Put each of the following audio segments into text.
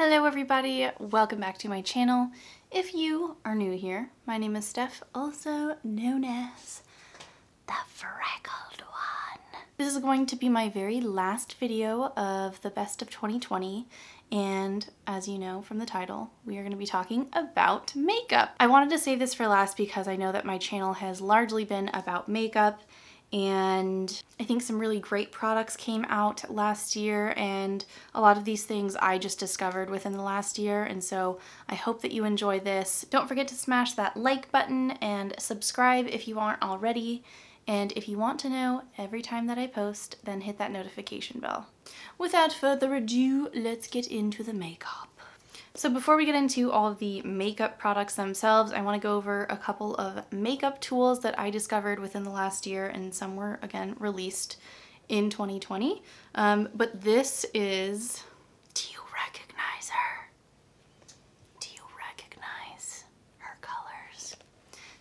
Hello everybody, welcome back to my channel. If you are new here, my name is Steph, also known as the Freckled One. This is going to be my very last video of the best of 2020, and as you know from the title, we are going to be talking about makeup. I wanted to say this for last because I know that my channel has largely been about makeup, and I think some really great products came out last year, and a lot of these things I just discovered within the last year, and so I hope that you enjoy this. Don't forget to smash that like button and subscribe if you aren't already, and if you want to know every time that I post, then hit that notification bell. Without further ado, let's get into the makeup. So before we get into all of the makeup products themselves, I want to go over a couple of makeup tools that I discovered within the last year, and some were, again, released in 2020. But this is, do you recognize her? Do you recognize her colors?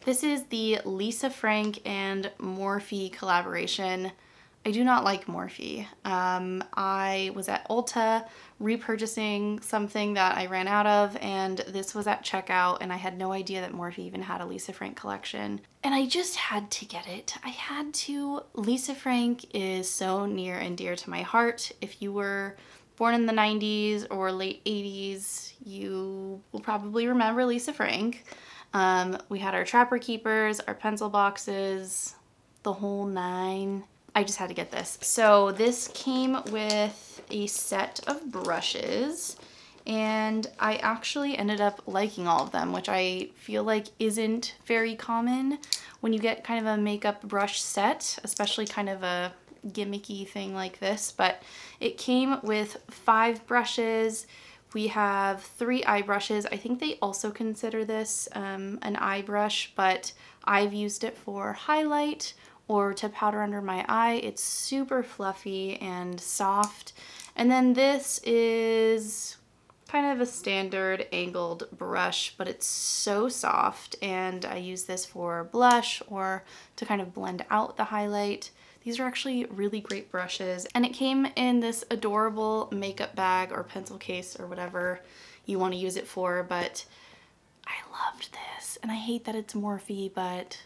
This is the Lisa Frank and Morphe collaboration. I do not like Morphe. I was at Ulta repurchasing something that I ran out of, and this was at checkout, and I had no idea that Morphe even had a Lisa Frank collection. And I just had to get it. I had to. Lisa Frank is so near and dear to my heart. If you were born in the 90s or late 80s, you will probably remember Lisa Frank. We had our Trapper Keepers, our pencil boxes, the whole nine. I just had to get this. So this came with a set of brushes, and I actually ended up liking all of them, which I feel like isn't very common when you get kind of a makeup brush set, especially kind of a gimmicky thing like this. But it came with 5 brushes. We have 3 eye brushes. I think they also consider this an eye brush, but I've used it for highlight or to powder under my eye. It's super fluffy and soft. And then this is kind of a standard angled brush, but it's so soft, and I use this for blush or to kind of blend out the highlight. These are actually really great brushes, and it came in this adorable makeup bag or pencil case or whatever you want to use it for, but I loved this, and I hate that it's Morphe, but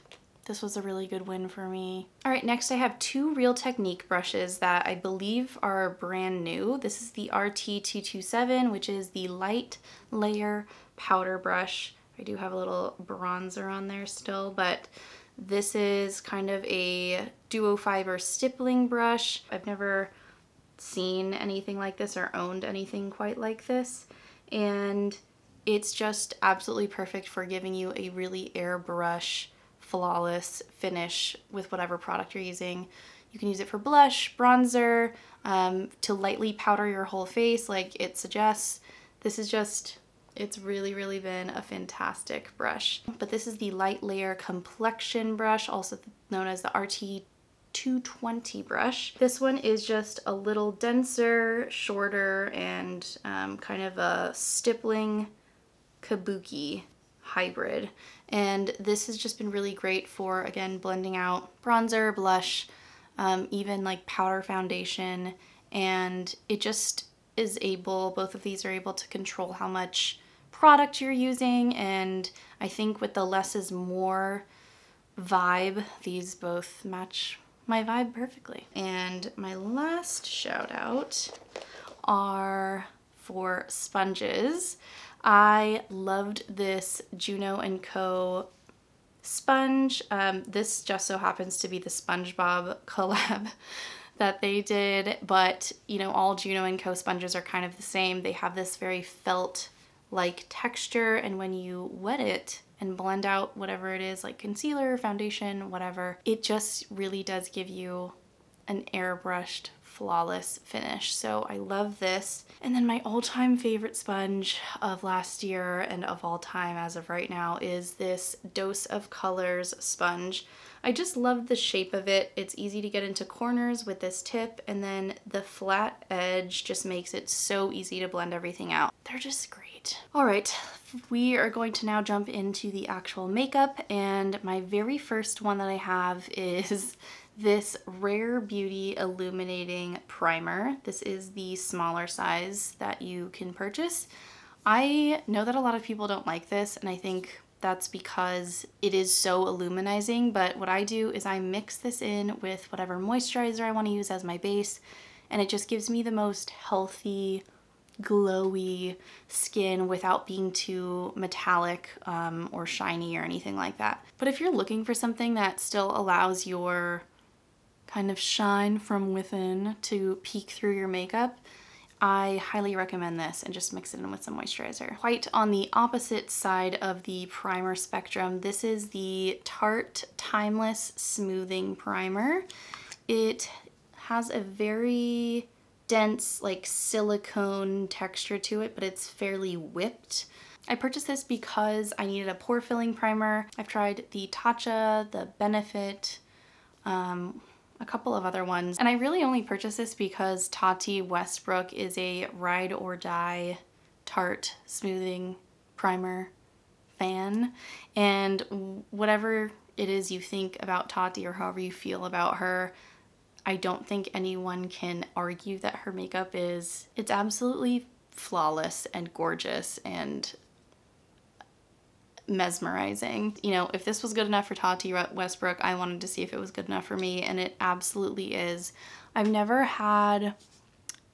this was a really good win for me. All right, next I have 2 Real Technique brushes that I believe are brand new. This is the RT227, which is the light layer powder brush. I do have a little bronzer on there still, but this is kind of a duo fiber stippling brush. I've never seen anything like this or owned anything quite like this, and it's just absolutely perfect for giving you a really airbrush flawless finish with whatever product you're using. You can use it for blush, bronzer, to lightly powder your whole face like it suggests. This is just, it's really been a fantastic brush. But this is the light layer complexion brush, also known as the RT220 brush. This one is just a little denser, shorter, and kind of a stippling kabuki hybrid, and this has just been really great for, again, blending out bronzer, blush, even like powder foundation, and it just is able, both of these are able to control how much product you're using, and I think with the less is more vibe, these both match my vibe perfectly. And my last shout out are for sponges. I loved this JUNO & Co. sponge. This just so happens to be the Spongebob collab that they did, but you know, all JUNO & Co. sponges are kind of the same. They have this very felt-like texture, and when you wet it and blend out whatever it is, like concealer, foundation, whatever, it just really does give you an airbrushed flawless finish. So I love this. And then my all-time favorite sponge of last year and of all time as of right now is this Dose of Colors sponge. I just love the shape of it. It's easy to get into corners with this tip, and then the flat edge just makes it so easy to blend everything out. They're just great. All right, we are going to now jump into the actual makeup, and my very first one that I have is this Rare Beauty Illuminating Primer. This is the smaller size that you can purchase. I know that a lot of people don't like this, and I think that's because it is so illuminizing, but what I do is I mix this in with whatever moisturizer I want to use as my base, and it just gives me the most healthy, glowy skin without being too metallic or shiny or anything like that. But if you're looking for something that still allows your kind of shine from within to peek through your makeup, I highly recommend this, and just mix it in with some moisturizer. Quite on the opposite side of the primer spectrum, this is the Tarte Timeless Smoothing Primer. It has a very dense, like silicone texture to it, but it's fairly whipped. I purchased this because I needed a pore filling primer. I've tried the Tatcha, the Benefit, a couple of other ones, and I really only purchased this because Tati Westbrook is a ride or die Tarte smoothing primer fan, and whatever it is you think about Tati or however you feel about her, I don't think anyone can argue that her makeup it's absolutely flawless and gorgeous and mesmerizing. You know, if this was good enough for Tati Westbrook, I wanted to see if it was good enough for me, and it absolutely is. I've never had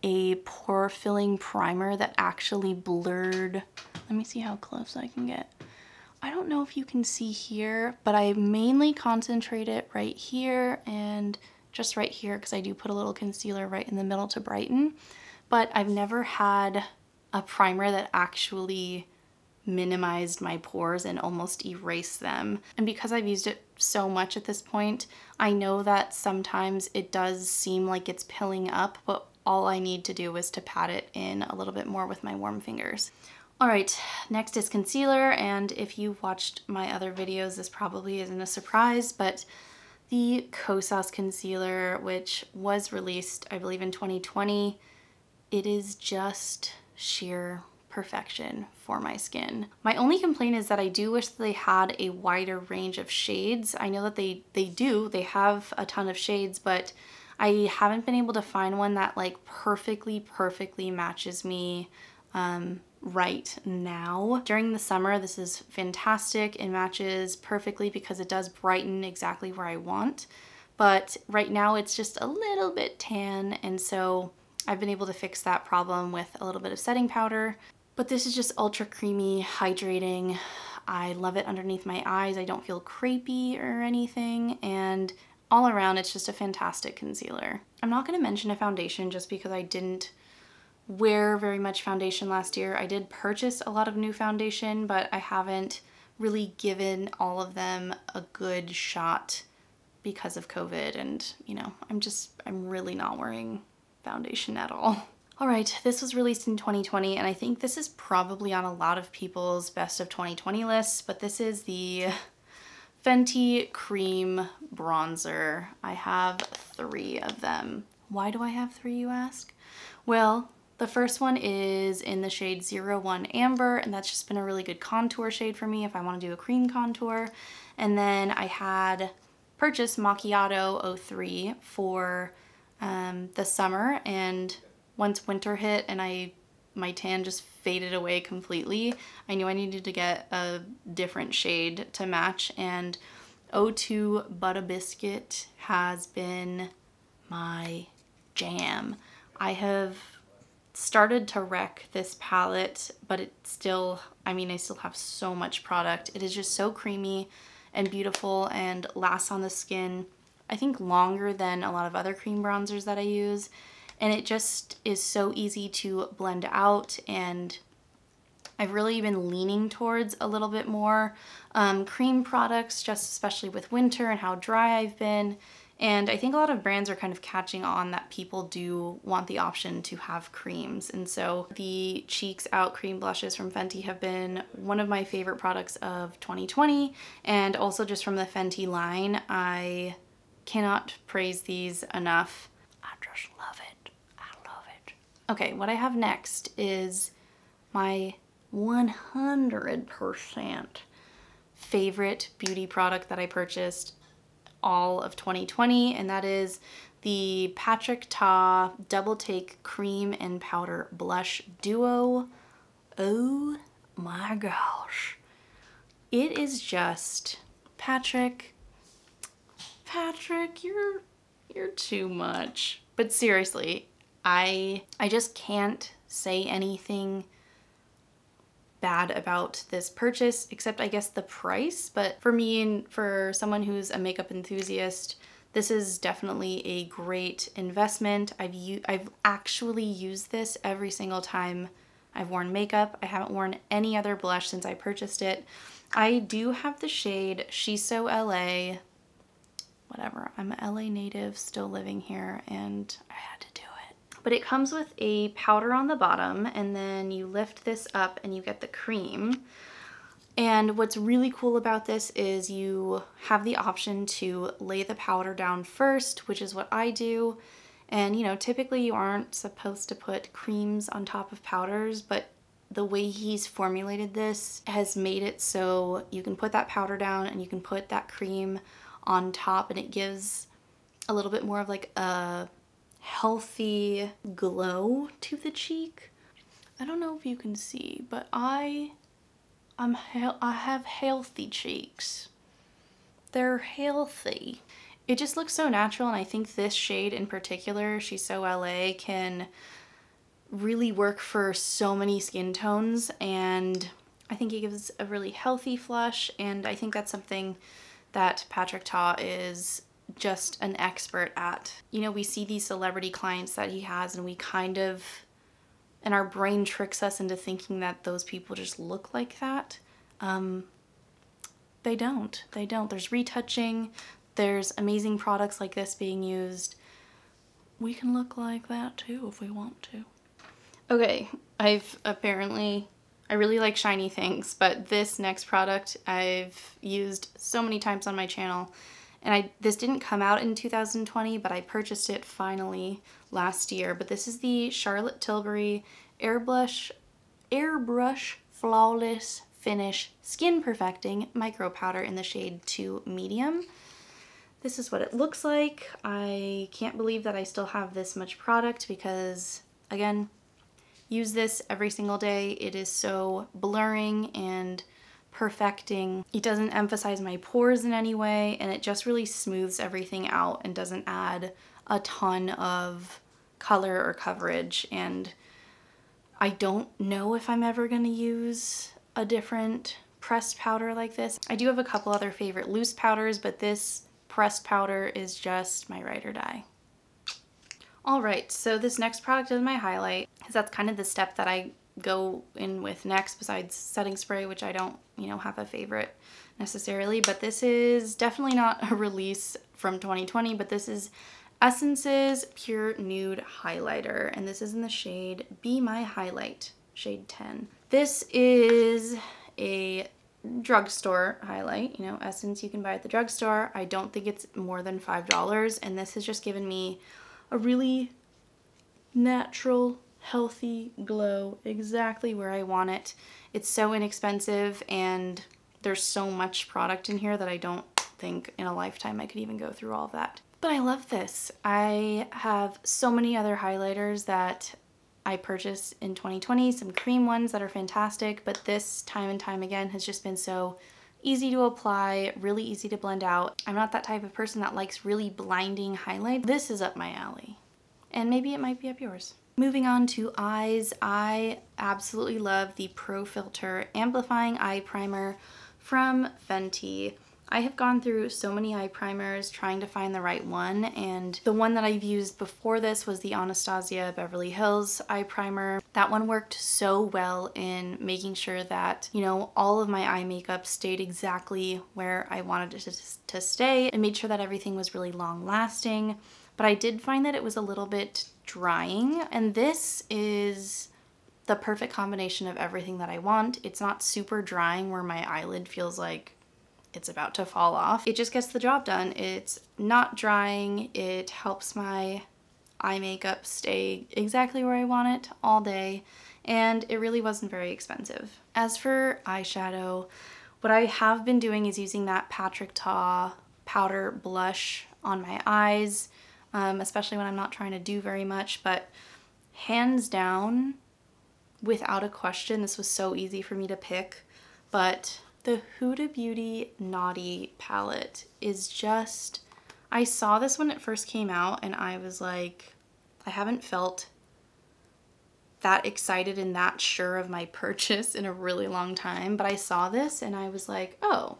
a pore filling primer that actually blurred. Let me see how close I can get. I don't know if you can see here, but I mainly concentrate it right here and just right here because I do put a little concealer right in the middle to brighten. But I've never had a primer that actually minimized my pores and almost erased them. And because I've used it so much at this point, I know that sometimes it does seem like it's pilling up, but all I need to do is to pat it in a little bit more with my warm fingers. All right, next is concealer, and if you've watched my other videos, this probably isn't a surprise, but the Kosas concealer, which was released, I believe, in 2020, it is just sheer perfection for my skin. My only complaint is that I do wish they had a wider range of shades. I know that they have a ton of shades, but I haven't been able to find one that like perfectly matches me right now. During the summer, this is fantastic. It matches perfectly because it does brighten exactly where I want. But right now it's just a little bit tan, and so I've been able to fix that problem with a little bit of setting powder. But this is just ultra creamy, hydrating. I love it underneath my eyes. I don't feel crepey or anything, and all around it's just a fantastic concealer. I'm not gonna mention a foundation just because I didn't wear very much foundation last year. I did purchase a lot of new foundation, but I haven't really given all of them a good shot because of COVID, and you know, I'm really not wearing foundation at all. All right, this was released in 2020, and I think this is probably on a lot of people's best of 2020 lists, but this is the Fenty Creme Bronzer. I have 3 of them. Why do I have 3, you ask? Well, the first one is in the shade 01 Amber, and that's just been a really good contour shade for me if I want to do a cream contour. And then I had purchased Macchiato 03 for the summer, and once winter hit and my tan just faded away completely, I knew I needed to get a different shade to match, and 02 Butta Biscuit has been my jam. I have started to wreck this palette, but it still, I mean, I still have so much product. It is just so creamy and beautiful and lasts on the skin, I think, longer than a lot of other cream bronzers that I use. And it just is so easy to blend out, and I've really been leaning towards a little bit more cream products, just especially with winter and how dry I've been. And I think a lot of brands are kind of catching on that people do want the option to have creams. And so the Cheeks Out cream blushes from Fenty have been one of my favorite products of 2020. And also just from the Fenty line, I cannot praise these enough. I just love it. I love it. Okay, what I have next is my 100% favorite beauty product that I purchased all of 2020, and that is the Patrick Ta Double Take Cream and Powder Blush Duo. Oh my gosh. It is just, Patrick, you're too much. But seriously, I just can't say anything bad about this purchase, except I guess the price. But for me and for someone who's a makeup enthusiast, this is definitely a great investment. I've actually used this every single time I've worn makeup. I haven't worn any other blush since I purchased it. I do have the shade She's So LA. Whatever, I'm an LA native still living here and I had to do it. But it comes with a powder on the bottom, and then you lift this up and you get the cream. And what's really cool about this is you have the option to lay the powder down first, which is what I do. And you know, typically you aren't supposed to put creams on top of powders, but the way he's formulated this has made it so you can put that powder down and you can put that cream on top, and it gives a little bit more of like a healthy glow to the cheek. I don't know if you can see, but I have healthy cheeks. They're healthy. It just looks so natural, and I think this shade in particular, She's So LA, can really work for so many skin tones, and I think it gives a really healthy flush, and I think that's something that Patrick Ta is just an expert at. You know, we see these celebrity clients that he has, and we kind of, and our brain tricks us into thinking that those people just look like that. They don't. There's retouching, there's amazing products like this being used. We can look like that too if we want to. Okay, I really like shiny things, but this next product I've used so many times on my channel, and this didn't come out in 2020, but I purchased it finally last year. But this is the Charlotte Tilbury Airbrush Flawless Finish Skin Perfecting Micro Powder in the shade 2 Medium. This is what it looks like. I can't believe that I still have this much product because, again, use this every single day. It is so blurring and perfecting. It doesn't emphasize my pores in any way, and it just really smooths everything out and doesn't add a ton of color or coverage. And I don't know if I'm ever gonna use a different pressed powder like this. I do have a couple other favorite loose powders, but this pressed powder is just my ride or die. Alright, so this next product is my highlight, because that's kind of the step that I go in with next besides setting spray, which I don't, you know, have a favorite necessarily. But this is definitely not a release from 2020, but this is Essence's Pure Nude Highlighter, and this is in the shade Be My Highlight, shade 10. This is a drugstore highlight. You know, Essence you can buy at the drugstore. I don't think it's more than $5, and this has just given me a really natural, healthy glow, exactly where I want it. It's so inexpensive, and there's so much product in here that I don't think in a lifetime I could even go through all of that. But I love this. I have so many other highlighters that I purchased in 2020, some cream ones that are fantastic, but this time and time again has just been so easy to apply, really easy to blend out. I'm not that type of person that likes really blinding highlight. This is up my alley, and maybe it might be up yours. Moving on to eyes, I absolutely love the Pro Filt'r Amplifying Eye Primer from Fenty. I have gone through so many eye primers trying to find the right one, and the one that I've used before this was the Anastasia Beverly Hills eye primer. That one worked so well in making sure that, you know, all of my eye makeup stayed exactly where I wanted it to stay, and made sure that everything was really long lasting. But I did find that it was a little bit drying, and this is the perfect combination of everything that I want. It's not super drying where my eyelid feels like it's about to fall off. It just gets the job done. It's not drying. It helps my eye makeup stay exactly where I want it all day, and it really wasn't very expensive. As for eyeshadow, what I have been doing is using that Patrick Ta powder blush on my eyes, especially when I'm not trying to do very much, but hands down, without a question, this was so easy for me to pick, but the Huda Beauty Naughty palette is just, I saw this when it first came out and I was like, I haven't felt that excited and that sure of my purchase in a really long time, but I saw this and I was like, oh,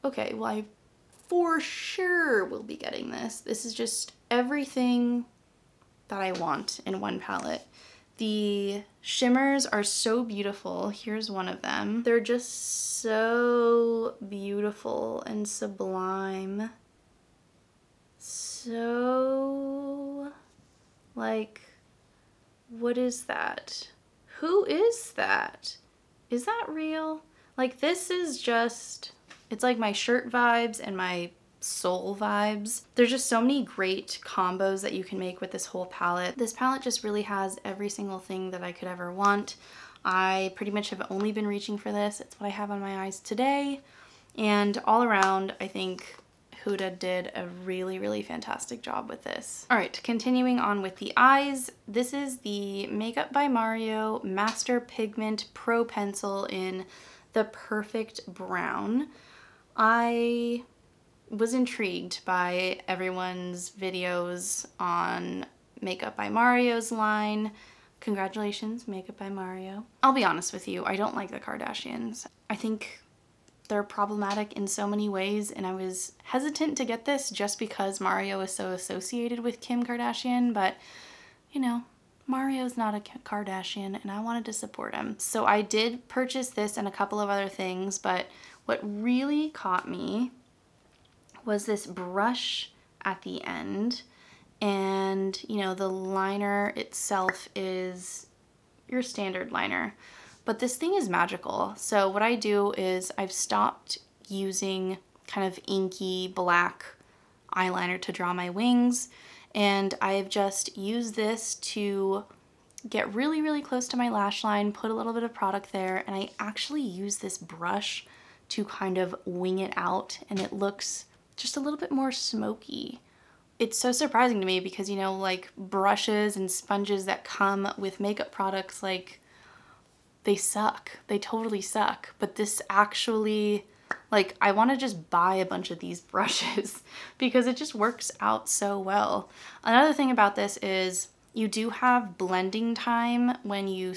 okay, well I for sure will be getting this. This is just everything that I want in one palette. The shimmers are so beautiful. Here's one of them. They're just so beautiful and sublime. So, like, what is that? Who is that? Is that real? Like, this is just, it's like my shirt vibes and my soul vibes. There's just so many great combos that you can make with this whole palette. This palette just really has every single thing that I could ever want. I pretty much have only been reaching for this. It's what I have on my eyes today. And all around, I think Huda did a really, really fantastic job with this. All right, continuing on with the eyes. This is the Makeup by Mario Master Pigment Pro Pencil in the Perfect Brown. I was intrigued by everyone's videos on Makeup by Mario's line. Congratulations, Makeup by Mario. I'll be honest with you, I don't like the Kardashians. I think they're problematic in so many ways, and I was hesitant to get this just because Mario is so associated with Kim Kardashian, but you know, Mario's not a Kardashian and I wanted to support him. So I did purchase this and a couple of other things, but what really caught me was this brush at the end. And you know, the liner itself is your standard liner, but this thing is magical. So what I do is I've stopped using kind of inky black eyeliner to draw my wings, and I've just used this to get really, really close to my lash line, put a little bit of product there, and I actually use this brush to kind of wing it out, and it looks just a little bit more smoky. It's so surprising to me because, you know, like brushes and sponges that come with makeup products, like, they suck. They totally suck. But this actually, like, I want to just buy a bunch of these brushes because it just works out so well. Another thing about this is you do have blending time when you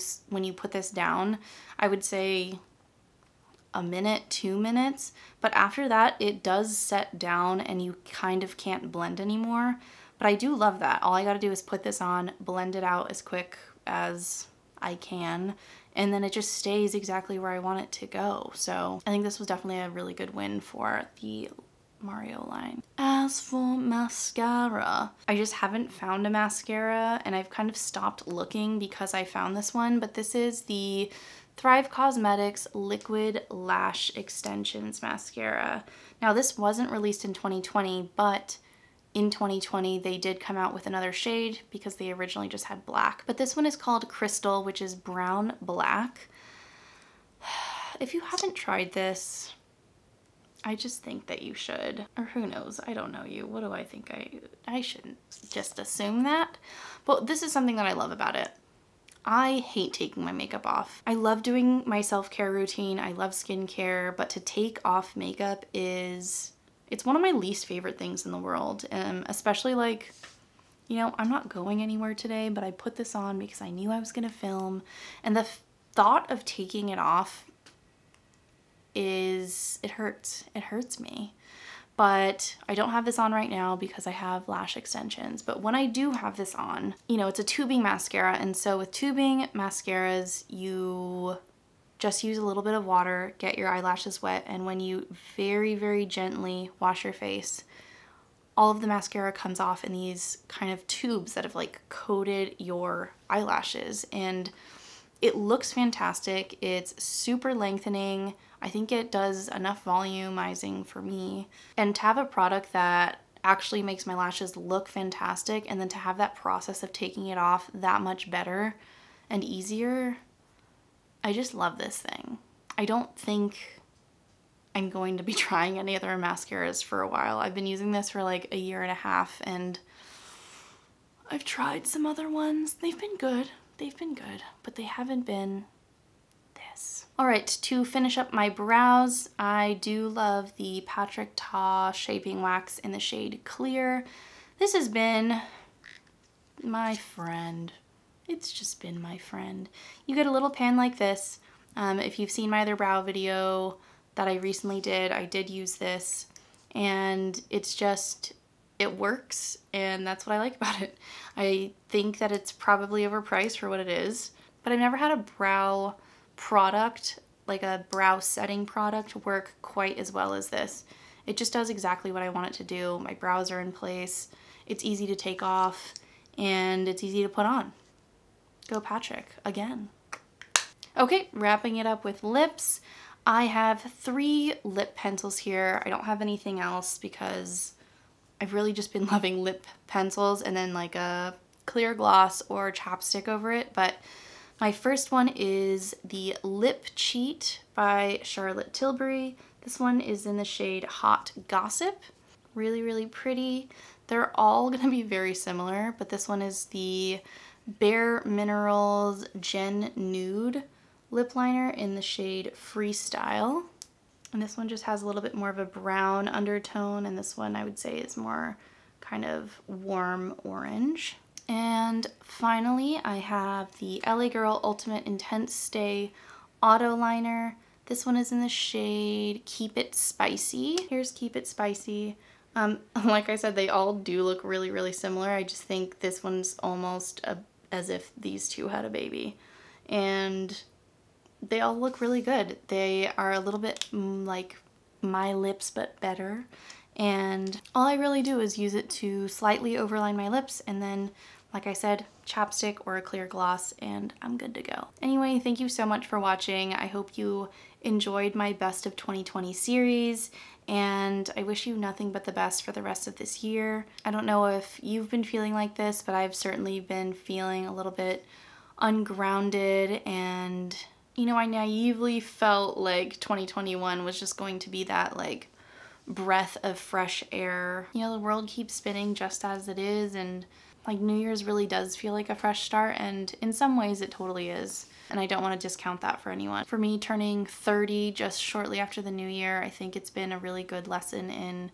put this down. I would say a minute, 2 minutes, but after that it does set down and you kind of can't blend anymore. But I do love that. All I gotta do is put this on, blend it out as quick as I can, and then it just stays exactly where I want it to go. So I think this was definitely a really good win for the Mario line. As for mascara, I just haven't found a mascara and I've kind of stopped looking because I found this one, but this is the Thrive Causemetics Liquid Lash Extensions Mascara. Now this wasn't released in 2020, but in 2020 they did come out with another shade because they originally just had black. But this one is called Crystal, which is brown black. If you haven't tried this, I just think that you should. Or who knows, I don't know you. What do I think? I shouldn't just assume that. But this is something that I love about it. I hate taking my makeup off. I love doing my self-care routine. I love skincare, but to take off makeup it's one of my least favorite things in the world. Especially like, you know, I'm not going anywhere today, but I put this on because I knew I was gonna film, and the thought of taking it off it hurts me. But I don't have this on right now because I have lash extensions. But when I do have this on, you know, it's a tubing mascara. And so with tubing mascaras, you just use a little bit of water, get your eyelashes wet, and when you very, very gently wash your face, all of the mascara comes off in these kind of tubes that have like coated your eyelashes. And it looks fantastic. It's super lengthening. I think it does enough volumizing for me. And to have a product that actually makes my lashes look fantastic, and then to have that process of taking it off that much better and easier, I just love this thing. I I'm going to be trying any other mascaras for a while. I've been using this for like 1.5 years and I've tried some other ones. They've been good. They've been good, but they haven't been this. All right, to finish up my brows, I do love the Patrick Ta Shaping Wax in the shade Clear. This has been my friend. It's just been my friend. You get a little pan like this. If you've seen my other brow video that I recently did, I did use this, and it's just, it works, and that's what I like about it. I think that it's probably overpriced for what it is, but I've never had a brow product, like a brow setting product, work quite as well as this. It just does exactly what I want it to do. My brows are in place, it's easy to take off, and it's easy to put on. Go Patrick, again. Okay, wrapping it up with lips. I have 3 lip pencils here. I don't have anything else because I've really just been loving lip pencils and then like a clear gloss or chapstick over it. But my first one is the Lip Cheat by Charlotte Tilbury. This one is in the shade Hot Gossip. Really, really pretty. They're all gonna be very similar, but this one is the bareMinerals GenNude Lip Liner in the shade Freestyle. And this one just has a little bit more of a brown undertone, and this one I would say is more kind of warm orange. And finally, I have the LA Girl Ultimate Intense Stay Auto Liner. This one is in the shade Keep It Spicy. Here's Keep It Spicy. Like I said, they all do look really, really similar. I just think this one's almost as if these two had a baby. And they all look really good. They are a little bit like my lips, but better. And all I really do is use it to slightly overline my lips, and then, like I said, chapstick or a clear gloss, and I'm good to go. Anyway, thank you so much for watching. I hope you enjoyed my Best of 2020 series, and I wish you nothing but the best for the rest of this year. I don't know if you've been feeling like this, but I've certainly been feeling a little bit ungrounded, and you know, I naively felt like 2021 was just going to be that like breath of fresh air. You know, the world keeps spinning just as it is, and like New Year's really does feel like a fresh start, and in some ways it totally is. And I don't want to discount that for anyone. For me, turning 30 just shortly after the new year, I think it's been a really good lesson in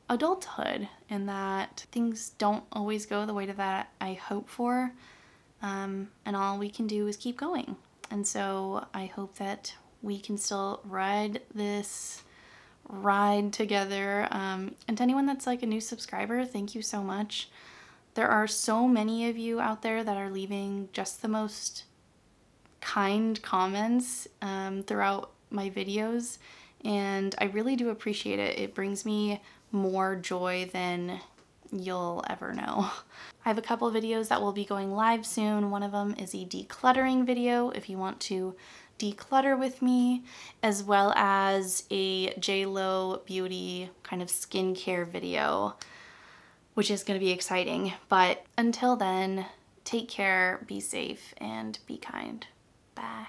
adulthood, and that things don't always go the way that I hope for, and all we can do is keep going. And so I hope that we can still ride this ride together. And to anyone that's like a new subscriber, thank you so much. There are so many of you out there that are leaving just the most kind comments throughout my videos, and I really do appreciate it. It brings me more joy than you'll ever know. I have a couple videos that will be going live soon. One of them is a decluttering video if you want to declutter with me, as well as a JLo beauty kind of skincare video, which is going to be exciting. But until then, take care, be safe, and be kind. Bye.